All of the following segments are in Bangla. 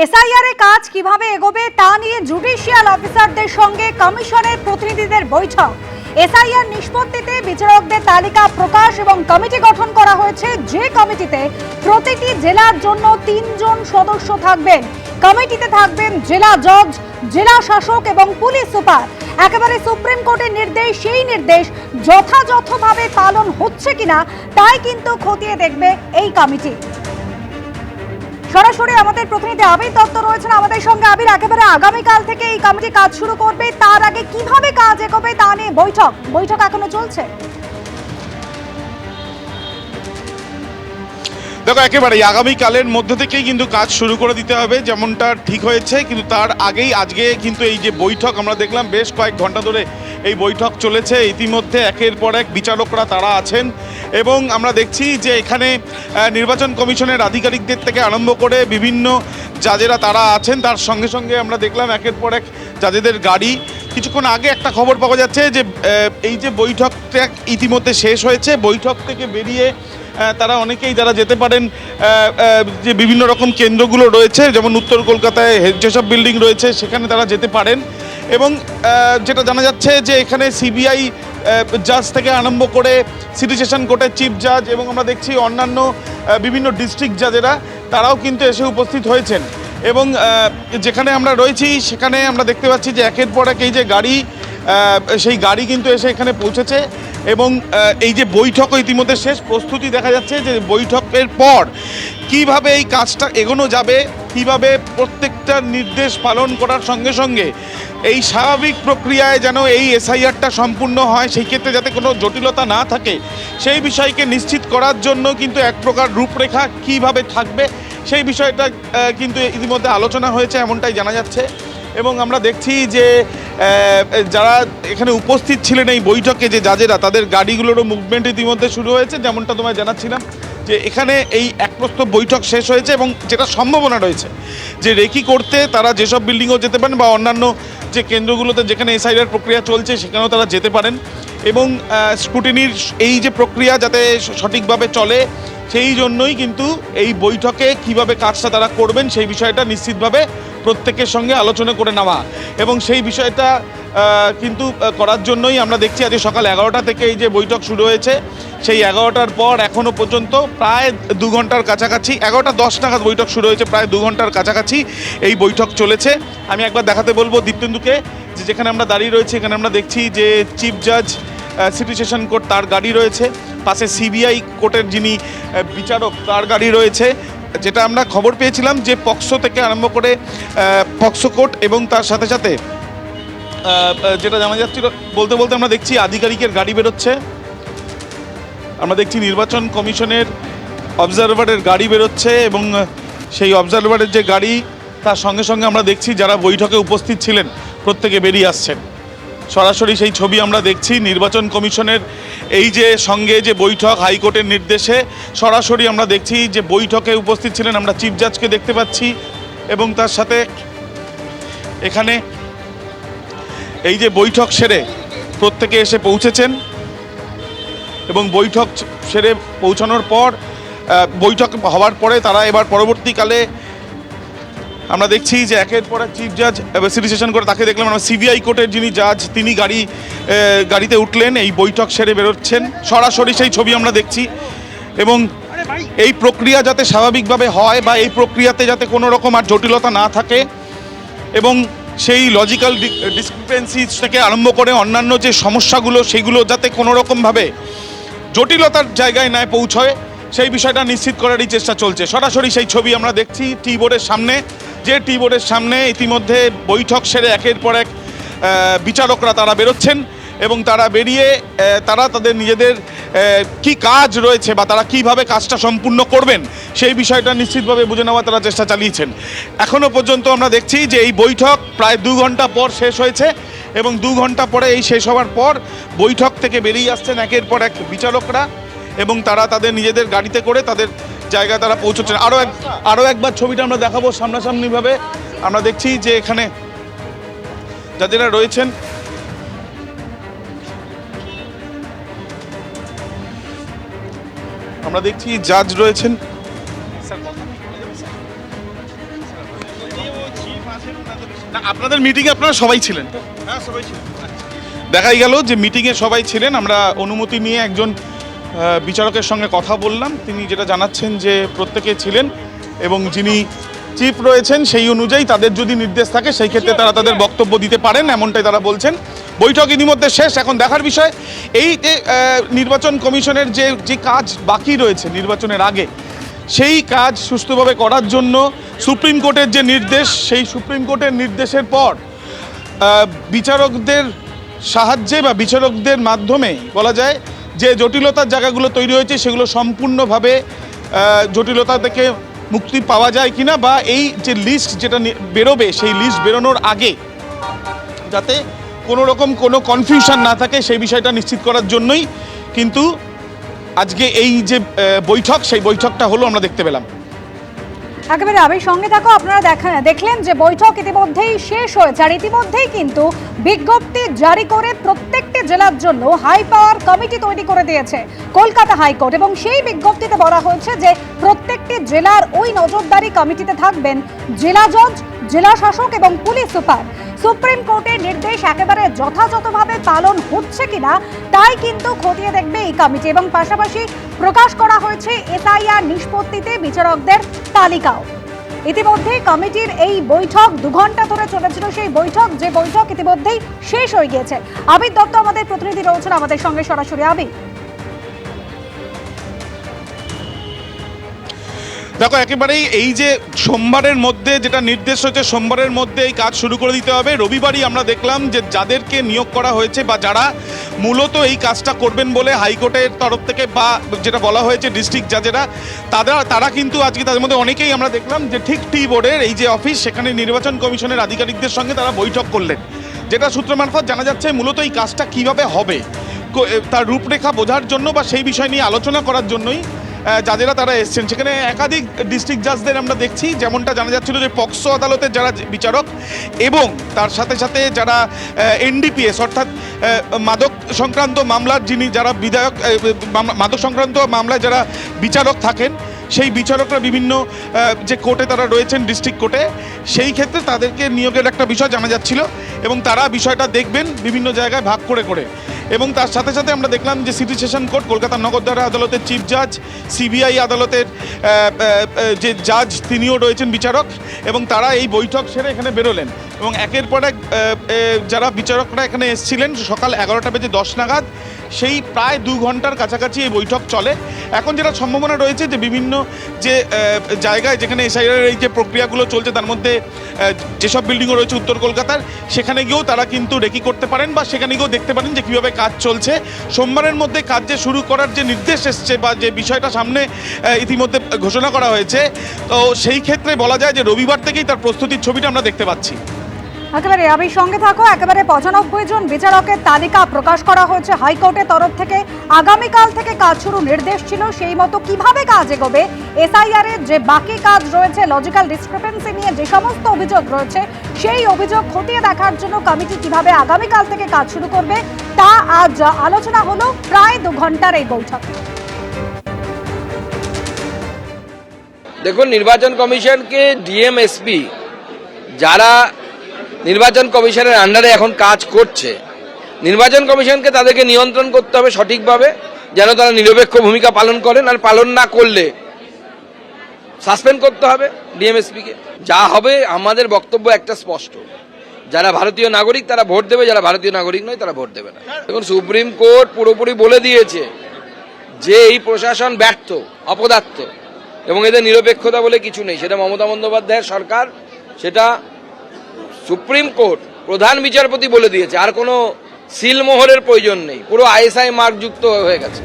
এসআইআর এর কাজ কিভাবে এগোবে তা নিয়ে জুডিশিয়াল অফিসারদের সঙ্গে কমিশনের প্রতিনিধিদের বৈঠক। এসআইআর নিষ্পত্তিতে বিচারকদের তালিকা প্রকাশ এবং কমিটি গঠন করা হয়েছে, যে কমিটিতে প্রতিটি জেলার জন্য ৩ জন সদস্য থাকবেন। কমিটিতে থাকবেন জেলা জজ, জেলা শাসক এবং পুলিশ সুপার। একেবারে সুপ্রিম কোর্টের নির্দেশ, সেই নির্দেশ যথাযথভাবে পালন হচ্ছে কিনা তাই কিন্তু খতিয়ে দেখবে এই কমিটি। সরাসরি আমাদের প্রতিনিধি আবির দত্ত রয়েছেন আমাদের সঙ্গে। আবির, একেবারে আগামীকাল থেকে এই কমিটি কাজ শুরু করবে, তার আগে কিভাবে কাজ এগোবে তা নিয়ে বৈঠক এখনো চলছে। দেখো, একেবারে আগামীকালের মধ্যে থেকেই কিন্তু কাজ শুরু করে দিতে হবে, যেমনটা ঠিক হয়েছে। কিন্তু তার আগেই আজকে কিন্তু এই যে বৈঠক আমরা দেখলাম, বেশ কয়েক ঘন্টা ধরে এই বৈঠক চলেছে। ইতিমধ্যে একের পর এক বিচারকরা তারা আছেন এবং আমরা দেখছি যে এখানে নির্বাচন কমিশনের আধিকারিকদের থেকে আরম্ভ করে বিভিন্ন জাজেরা তারা আছেন। তার সঙ্গে সঙ্গে আমরা দেখলাম একের পর এক জাজেদের গাড়ি। কিছুক্ষণ আগে একটা খবর পাওয়া যাচ্ছে যে এই যে বৈঠকটা ইতিমধ্যে শেষ হয়েছে, বৈঠক থেকে বেরিয়ে তারা অনেকেই যারা যেতে পারেন যে বিভিন্ন রকম কেন্দ্রগুলো রয়েছে, যেমন উত্তর কলকাতায় যেসব বিল্ডিং রয়েছে সেখানে তারা যেতে পারেন। এবং যেটা জানা যাচ্ছে যে এখানে সিবিআই জাজ থেকে আরম্ভ করে সিটি সেশন কোর্টের চিফ জাজ এবং আমরা দেখছি অন্যান্য বিভিন্ন ডিস্ট্রিক্ট জাজেরা তারাও কিন্তু এসে উপস্থিত হয়েছেন। এবং যেখানে আমরা রয়েছি সেখানে আমরা দেখতে পাচ্ছি যে একের পর এক এই যে গাড়ি, সেই গাড়ি কিন্তু এসে এখানে পৌঁছেছে। এবং এই যে বৈঠক ইতিমধ্যে শেষ, প্রস্তুতি দেখা যাচ্ছে যে বৈঠকের পর কিভাবে এই কাজটা এগোনো যাবে, কিভাবে প্রত্যেকটা নির্দেশ পালন করার সঙ্গে সঙ্গে এই স্বাভাবিক প্রক্রিয়ায় যেন এই এসআইআরটা সম্পূর্ণ হয়, সেই ক্ষেত্রে যাতে কোনো জটিলতা না থাকে, সেই বিষয়কে নিশ্চিত করার জন্য কিন্তু এক প্রকার রূপরেখা কিভাবে থাকবে সেই বিষয়টা কিন্তু ইতিমধ্যে আলোচনা হয়েছে, এমনটাই জানা যাচ্ছে। এবং আমরা দেখছি যে যারা এখানে উপস্থিত ছিলেন এই বৈঠকে, যে জাজেরা, তাদের গাড়িগুলোরও মুভমেন্ট ইতিমধ্যে শুরু হয়েছে। যেমনটা তোমায় জানাচ্ছিলাম যে এখানে এই একপ্রস্ত বৈঠক শেষ হয়েছে এবং যেটা সম্ভাবনা রয়েছে যে রেকি করতে তারা যেসব বিল্ডিংও যেতে পারেন বা অন্যান্য যে কেন্দ্রগুলোতে যেখানে এসআইআর প্রক্রিয়া চলছে সেখানেও তারা যেতে পারেন। এবং স্ক্রুটিনির এই যে প্রক্রিয়া যাতে সঠিকভাবে চলে, সেই জন্যই কিন্তু এই বৈঠকে কিভাবে কাজটা তারা করবেন সেই বিষয়টা নিশ্চিতভাবে প্রত্যেকের সঙ্গে আলোচনা করে নেওয়া। এবং সেই বিষয়টা কিন্তু করার জন্যই আমরা দেখছি আজ সকাল 11টা থেকে এই যে বৈঠক শুরু হয়েছে, সেই 11টার পর এখনও পর্যন্ত প্রায় 2 ঘন্টার কাছাকাছি, 11টা 10 নাগাদ বৈঠক শুরু হয়েছে, প্রায় 2 ঘন্টার কাছাকাছি এই বৈঠক চলেছে। আমি একবার দেখাতে বলবো দীপ্তেন্দুকে যে যেখানে আমরা দাঁড়িয়ে রয়েছি, এখানে আমরা দেখছি যে চিফ জাজ সিটি সেশন কোর্ট তার গাড়ি রয়েছে, পাশে সিবিআই কোর্টের যিনি বিচারক তার গাড়ি রয়েছে। যেটা আমরা খবর পেয়েছিলাম যে পক্সো থেকে আরম্ভ করে পক্সো কোর্ট এবং তার সাথে সাথে যেটা জানা যাচ্ছিল বলতে বলতে আমরা দেখছি আধিকারিকের গাড়ি বেরোচ্ছে। আমরা দেখছি নির্বাচন কমিশনের অবজারভারের গাড়ি বেরোচ্ছে এবং সেই অবজারভারের যে গাড়ি তার সঙ্গে সঙ্গে আমরা দেখছি যারা বৈঠকে উপস্থিত ছিলেন প্রত্যেকে বেরিয়ে আসছেন। সরাসরি সেই ছবি আমরা দেখছি নির্বাচন কমিশনের এই যে সঙ্গে যে বৈঠক হাইকোর্টের নির্দেশে, সরাসরি আমরা দেখছি যে বৈঠকে উপস্থিত ছিলেন আমরা চিফ জাজকে দেখতে পাচ্ছি এবং তার সাথে এখানে এই যে বৈঠক সেরে প্রত্যেকে এসে পৌঁছেছেন। এবং বৈঠক সেরে পৌঁছানোর পর বৈঠক হওয়ার পরে তারা এবার পরবর্তীকালে আমরা দেখছি যে একের পর এক চিফ জাজ সিটি সেশন করে তাকে দেখলাম আমরা সিবিআই কোর্টের যিনি জাজ তিনি গাড়িতে উঠলেন, এই বৈঠক সেরে বেরোচ্ছেন। সরাসরি সেই ছবি আমরা দেখছি। এবং এই প্রক্রিয়া যাতে স্বাভাবিকভাবে হয় বা এই প্রক্রিয়াতে যাতে কোনো রকম আর জটিলতা না থাকে এবং সেই লজিক্যাল ডিসক্রিপেন্সিস থেকে আরম্ভ করে অন্যান্য যে সমস্যাগুলো সেগুলো যাতে কোনো রকমভাবে জটিলতার জায়গায় না পৌঁছয় সেই বিষয়টা নিশ্চিত করারই চেষ্টা চলছে। সরাসরি সেই ছবি আমরা দেখছি টি বোর্ডের সামনে, যে টি বোর্ডের সামনে ইতিমধ্যে বৈঠক সেরে একের পর এক বিচারকরা তারা বেরোচ্ছেন এবং তারা বেরিয়ে তারা তাদের নিজেদের কি কাজ রয়েছে বা তারা কিভাবে কাজটা সম্পূর্ণ করবেন সেই বিষয়টা নিশ্চিতভাবে বুঝে নেওয়ার তারা চেষ্টা চালিয়েছেন। এখনও পর্যন্ত আমরা দেখছি যে এই বৈঠক প্রায় 2 ঘন্টা পর শেষ হয়েছে এবং 2 ঘন্টা পরে এই শেষ হওয়ার পর বৈঠক থেকে বেরিয়ে আসছেন একের পর এক বিচারকরা এবং তারা তাদের নিজেদের গাড়িতে করে তাদের জায়গায় তারা পৌঁছচ্ছেন। আরও একবার ছবিটা আমরা দেখাবো সামনাসামনিভাবে। আমরা দেখছি যে এখানে যারা রয়েছেন আমরা দেখছি জাজ রয়েছেন। না, আপনাদের মিটিংয়ে আপনারা সবাই ছিলেন? হ্যাঁ, সবাই ছিল। দেখাই গেল যে মিটিংয়ে সবাই ছিলেন। আমরা অনুমতি নিয়ে একজন বিচারকের সঙ্গে কথা বললাম। তিনি যেটা জানাচ্ছেন যে প্রত্যেকে ছিলেন এবং যিনি চিফ রয়েছেন সেই অনুযায়ী তাদের যদি নির্দেশ থাকে সেই ক্ষেত্রে তারা তাদের বক্তব্য দিতে পারেন, এমনটাই তারা বলছেন। বৈঠক ইতিমধ্যে শেষ। এখন দেখার বিষয় এই যে নির্বাচন কমিশনের যে কাজ বাকি রয়েছে নির্বাচনের আগে, সেই কাজ সুষ্ঠুভাবে করার জন্য সুপ্রিম কোর্টের যে নির্দেশ, সেই সুপ্রিম কোর্টের নির্দেশের পর বিচারকদের সাহায্যে বা বিচারকদের মাধ্যমে বলা যায় যে জটিলতার জায়গাগুলো তৈরি হয়েছে সেগুলো সম্পূর্ণভাবে জটিলতা থেকে মুক্তি পাওয়া যায় কিনা, বা এই যে লিস্ট যেটা বেরোবে সেই লিস্ট বেরোনোর আগে যাতে কোনো রকম কোনো কনফিউশন না থাকে সেই বিষয়টা নিশ্চিত করার জন্যই কিন্তু আজকে এই যে বৈঠক, সেই বৈঠকটা হলো আমরা দেখতে পেলাম। একেবারে আবির সঙ্গে থাকো। আপনারা দেখলেন যে বৈঠক ইতিমধ্যেই শেষ হয়েছে, আর ইতিমধ্যেই কিন্তু বিজ্ঞপ্তি জারি করে প্রত্যেকটি জেলার জন্য হাই পাওয়ার কমিটি তৈরি করে দিয়েছে কলকাতা হাইকোর্ট, এবং সেই বিজ্ঞপ্তিতে বলা হয়েছে যে প্রত্যেকটি জেলার ওই নজরদারি কমিটিতে থাকবেন জেলা জজ, জেলা শাসক এবং পুলিশ সুপার। সুপ্রিম কোর্টের নির্দেশ একেবারে যথাযথভাবে পালন হচ্ছে কিনা তাই কিন্তু খতিয়ে দেখবে এই কমিটি, এবং পাশাপাশি প্রকাশ করা হয়েছে এসআইআর নিষ্পত্তিতে বিচারকদের তালিকাও। ইতিমধ্যে কমিটির এই বৈঠক 2 ঘন্টা ধরে চলেছিল, সেই বৈঠক ইতিমধ্যেই শেষ হয়ে গিয়েছে। আবির দত্ত আমাদের প্রতিনিধি রয়েছেন আমাদের সঙ্গে সরাসরি। আবির, দেখো একেবারেই এই যে সোমবারের মধ্যে যেটা নির্দেশ হয়েছে, সোমবারের মধ্যে এই কাজ শুরু করে দিতে হবে। রবিবারই আমরা দেখলাম যে যাদেরকে নিয়োগ করা হয়েছে বা যারা মূলত এই কাজটা করবেন বলে হাইকোর্টের তরফ থেকে বা যেটা বলা হয়েছে ডিস্ট্রিক্ট জাজেরা, তারা কিন্তু আজকে তাদের মধ্যে অনেকেই আমরা দেখলাম যে ঠিক টি বোর্ডের এই যে অফিস, সেখানে নির্বাচন কমিশনের আধিকারিকদের সঙ্গে তারা বৈঠক করলেন। যেটা সূত্র মারফত জানা যাচ্ছে মূলত এই কাজটা কিভাবে হবে তার রূপরেখা বোঝার জন্য বা সেই বিষয় নিয়ে আলোচনা করার জন্যই যাদেরা তারা এসছেন। সেখানে একাধিক ডিস্ট্রিক্ট জাজদের আমরা দেখছি, যেমনটা জানা যাচ্ছিল যে পক্সো আদালতের যারা বিচারক এবং তার সাথে সাথে যারা এনডিপিএস অর্থাৎ মাদক সংক্রান্ত মামলার যারা মাদক সংক্রান্ত মামলায় যারা বিচারক থাকেন, সেই বিচারকরা বিভিন্ন যে কোর্টে তারা রয়েছেন ডিস্ট্রিক্ট কোর্টে, সেই ক্ষেত্রে তাদেরকে নিয়োগের একটা বিষয় জানা যাচ্ছিল এবং তারা বিষয়টা দেখবেন বিভিন্ন জায়গায় ভাগ করে করে। এবং তার সাথে সাথে আমরা দেখলাম যে সিটি সেশন কোর্ট, কলকাতা নগরদারা আদালতের চিফ জাজ, সিবিআই আদালতের যে জাজ তিনিও রয়েছেন বিচারক, এবং তারা এই বৈঠক সেরে এখানে বেরোলেন এবং একের পর এক যারা বিচারকরা এখানে এসেছিলেন সকাল 11:10 নাগাদ, সেই প্রায় 2 ঘন্টার কাছাকাছি এই বৈঠক চলে। এখন যেটা সম্ভাবনা রয়েছে যে বিভিন্ন যে জায়গায় যেখানে এসআইআর এই যে প্রক্রিয়াগুলো চলছে তার মধ্যে যেসব বিল্ডিংও রয়েছে উত্তর কলকাতার, সেখানে গিয়েও তারা কিন্তু রেকি করতে পারেন বা সেখানে গিয়েও দেখতে পারেন যে কীভাবে কাজ চলছে। সোমবারের মধ্যে কাজ যে শুরু করার যে নির্দেশ এসছে বা যে বিষয়টা সামনে ইতিমধ্যে ঘোষণা করা হয়েছে, তো সেই ক্ষেত্রে বলা যায় যে রবিবার থেকেই তার প্রস্তুতির ছবিটা আমরা দেখতে পাচ্ছি। একেবারে আবির সঙ্গে থাকো। একেবারে 95 জন বিচারকের তালিকা প্রকাশ করা হয়েছে হাইকোর্টের তরফ থেকে। আগামীকাল থেকে কাজ শুরু নির্দেশ ছিল, সেই মতো কিভাবে কাজ এগোবে, এসআইআর এর যে বাকি কাজ রয়েছে, লজিক্যাল ডিসক্রিপেন্সি নিয়ে যে সমস্ত অভিযোগ রয়েছে, সেই অভিযোগ খতিয়ে দেখার জন্য কমিটি কিভাবে আগামীকাল থেকে কাজ শুরু করবে তা আজ আলোচনা হলো প্রায় 2 ঘন্টার এই বৈঠকে। দেখুন, নির্বাচন কমিশনকে ডিএম, এসপি যারা নির্বাচন কমিশনের আন্ডারে এখন কাজ করছে, নির্বাচন কমিশনকে তাদেরকে নিয়ন্ত্রণ করতে হবে সঠিকভাবে, যেন তারা নিরপেক্ষ ভূমিকা পালন করেন। আর পালন না করলে সাসপেন্ড করতে হবে ডিএমএসপিকে। যা হবে, আমাদের বক্তব্য একটা স্পষ্ট, যারা ভারতীয় নাগরিক তারা ভোট দেবে, যারা ভারতীয় নাগরিক নয় তারা ভোট দেবে না। দেখুন, সুপ্রিম কোর্ট পুরোপুরি বলে দিয়েছে যে এই প্রশাসন ব্যর্থ, অপদার্থ এবং এদের নিরপেক্ষতা বলে কিছু নেই। সেটা মমতা বন্দ্যোপাধ্যায়ের সরকার, সেটা সুপ্রিম কোর্ট প্রধান বিচারপতি বলে দিয়েছে। আর কোনো সিলমোহরের প্রয়োজন নেই, পুরো আইএসআই মার্ক যুক্ত হয়ে গেছে।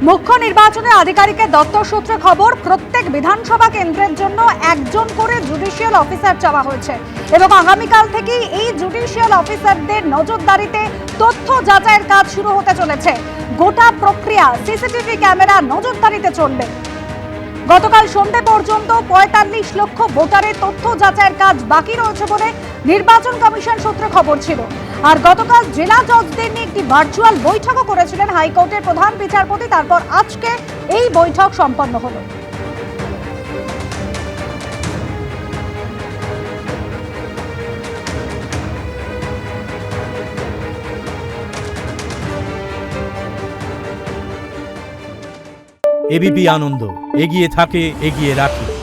মুখ্য নির্বাচনের আধিকারিকের দপ্তর সূত্রে খবর, প্রত্যেক বিধানসভা কেন্দ্রের জন্য একজন করে জুডিশিয়াল অফিসার চাওয়া হয়েছে এবং আগামীকাল থেকেই এই জুডিশিয়াল অফিসারদের নজরদারিতে তথ্য যাচাইয়ের কাজ শুরু হতে চলেছে। গোটা প্রক্রিয়া সিসিটিভি ক্যামেরা নজরদারিতে চলবে। গতকাল সন্ধ্যে পর্যন্ত 45 লক্ষ ভোটারের তথ্য যাচাইয়ের কাজ বাকি রয়েছে বলে নির্বাচন কমিশন সূত্রে খবর ছিল। আর গতকাল জেলা জজদের নিয়ে একটি ভার্চুয়াল বৈঠকও করেছিলেন হাইকোর্টের প্রধান বিচারপতি। তারপর আজকে এই বৈঠক সম্পন্ন হলো। এবিপি আনন্দ, এগিয়ে থাকে, এগিয়ে রাখে।